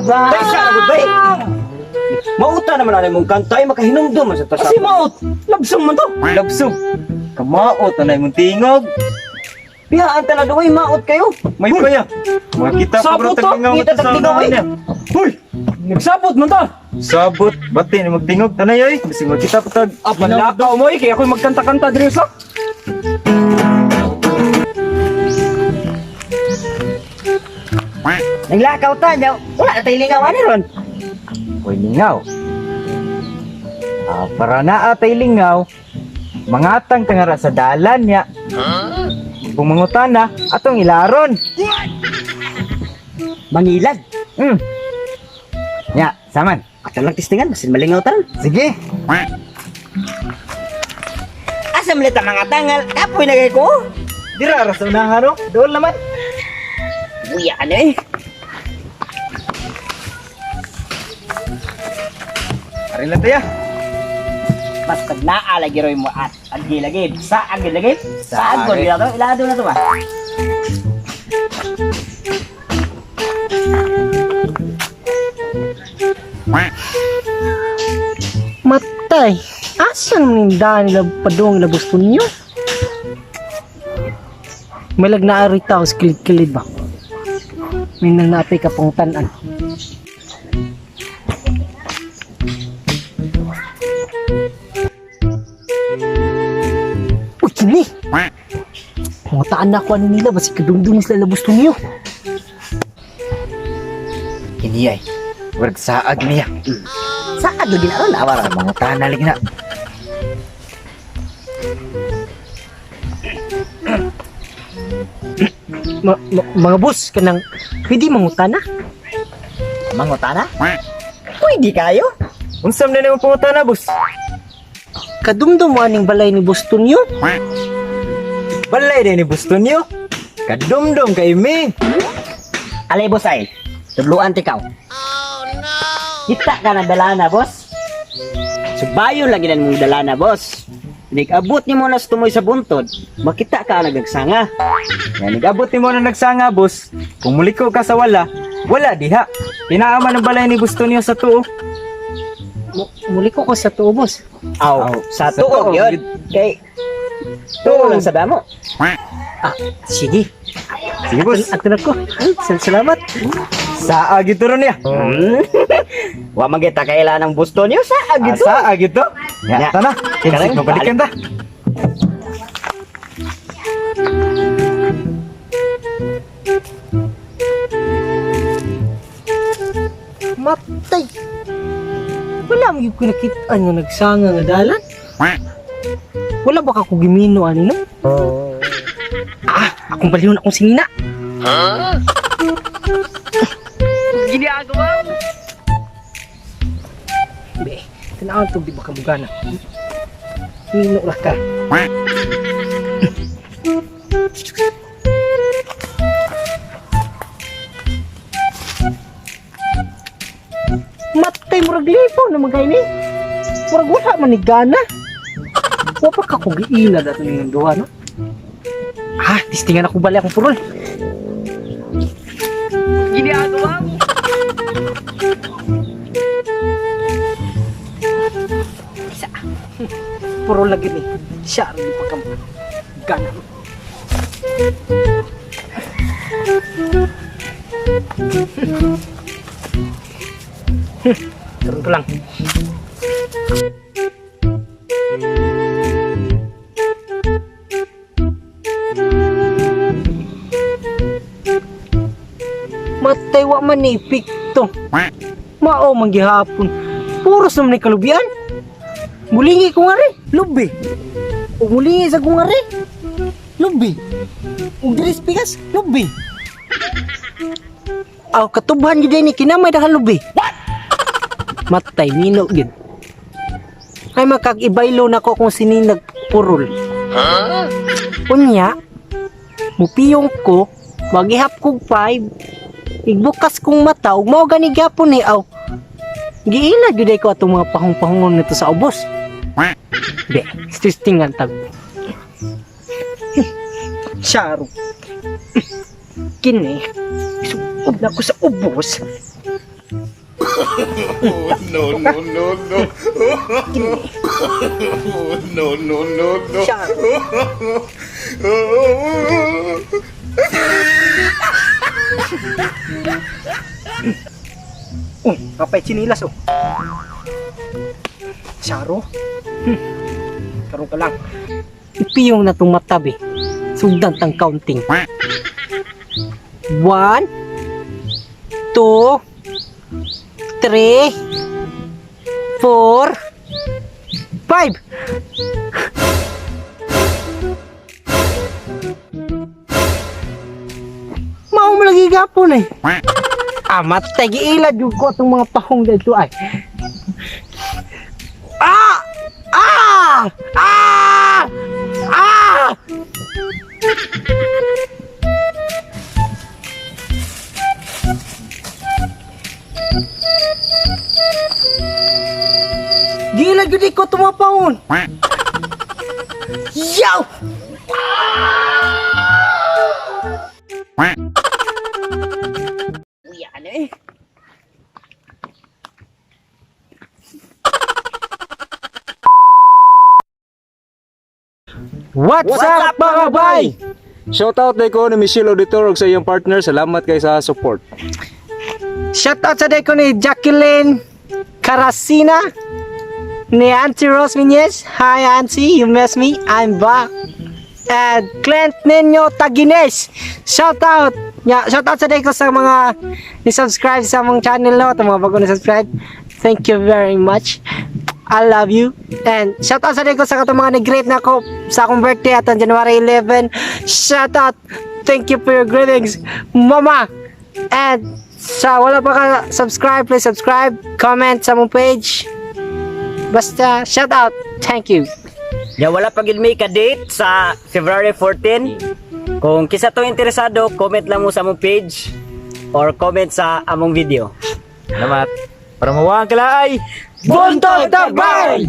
Aba! Tay siya agad bay. Mauta naman na mong kantay makahinumdum man sa tasap. Kasi maot! Labsong mo to! Labsog. Kamaot na mong tingog. Piyaan talaga way maot kayo. May paya. Makita pa bro Sabot to! taglingaw Kita taglingaw eh! Hoy! Nagsabot mo to! Sabot, bati ni magtingog tanay oy. Bisig makita pa tag. Ah, panlakaw mo eh! Kaya ako'y magkanta-kanta diri sa... Naglakaw ta, daw. Wala na tayo lingawan ron. Hoy lingaw. Para na atay lingaw. Mangatang tangara sa dalan niya. Pumangutana atong ilaron. Mangilad. Ya, saman. Ato lang tistingan, masin malingaw taron. Sige. Asa malita mga tangal, kapoy na ko. Dira ra sa unahan no. Doon naman. Buya ano eh. Ari lang tayo. Basta naalagi rin mo at agi-lagi. Saan agi-lagi? Saan ko Saagi. nila to? Ilado na to ba? Matay! Asang nindahan nila padung labos po ninyo? May lagnaari tao sa kilid-kilid ba? May nang naapay ka pong tanan. Uy, kini! Mga taan na ako ano nila, basi kadungdung sila labos po ninyo. Kini ay. Warag saag niya. Saan do ginaron? Awara mga tanalig na. Mga boss, kanang pwede mangutana? Mangutana? Pwede kayo? Unsam na naman pangutana, boss? Kadumdum mo aning balay ni Boston nyo? Balay din ni Boston nyo. Kadumdum kay me. Alay boss ay, tubluan tikaw. Kita ka na dalana, boss. Subayon lagi na mong dalana, boss. Nag-abot ni mo na sa tumoy sa buntod, makita ka nagagsanga. Yan, nag-abot ni mo na nagsanga, boss. Kung muliko ka sa wala, wala diha. Pinaaman ang balay ni Boston nyo sa tuo. Muli ko sa tuo, boss. Aw, sa sa tuog tuog. yun. Kay, tuog lang sa damo. Ah, sige. Sige, boss. Ato na ko. Salamat. Saag ito ron niya. Wa magita kailan ng busto niyo sa agito. Saag ito. Ya, tana. Kinsik, mabalikan ta. Matay. Wala mo yung kinakita nyo nagsanga nga dalan. Wala ba ka ko gimino ano no? Ah, akong baliw na akong sinina. Ginagawa mo. Be, tanawan to di ba kamugana? Mino ra ka. Matay murag lipaw na magay ni. Murag wala man ni gana. Wa pa ka ko giila dato ning duha no. Ah, tistingan ako bali akong purol. Ginagawa mo. Isa. Purol lagi ni. Siya rin pa ka gana. Turun ko lang. Matay wa man ni pikto. Mao man gihapon. Puro sa man ni kalubian. Mulingi ko nga rin. Lubi. O mulingi sa ko nga rin. Lubi. O diris pikas. Lubi. Aw katubhan gyud ni kinamay dahal lubi. Matay mino gyud. Ay makag-ibaylo na ko kung sini nagpurol. Unya, mupiyong ko, magihap kog 5, igbukas kong mata, ug mao gani gyapon ni aw. Giila gyud ko atong mga pahong-pahongon nito sa ubos. Be, stistingan tag. Syaro. Kini, isugod na ko sa ubos. Charo. Kapay chinilas oh. Charo. Karoon ka lang. Ipiyong na itong matabi. Sugdan tang counting. 1 2 3 4 5. Mau mo lagi gapon eh. Matay giilad yung ko itong mga pahong dito ay. Ah! Ah! Ah! Ah! Gila gede ko tumapahon. Yow! Uya ano eh. What's up mga bay? Shoutout na ko ni Michelle Auditor ug sa iyong partner. Salamat kay sa support. Shoutout sa deko ni Jacqueline Carasina, ni Auntie Rose Minez. Hi Auntie, you miss me? I'm back. And Clint Nino Tagines. Shoutout. Yeah, shoutout sa deko sa mga ni-subscribe sa among channel no, sa mga bago ni-subscribe. Thank you very much. I love you. And shoutout sa deko sa katong mga ni-greet na ko sa akong birthday at January 11. Shoutout. Thank you for your greetings, Mama. And sa wala pa ka subscribe, please subscribe, comment sa mong page. Basta shoutout. Thank you. Ya wala pa gid may ka-date sa February 14. Kung kisa to interesado, comment lang mo sa among page or comment sa among video. Salamat. Para mawang kalaay. Buntog Tabay!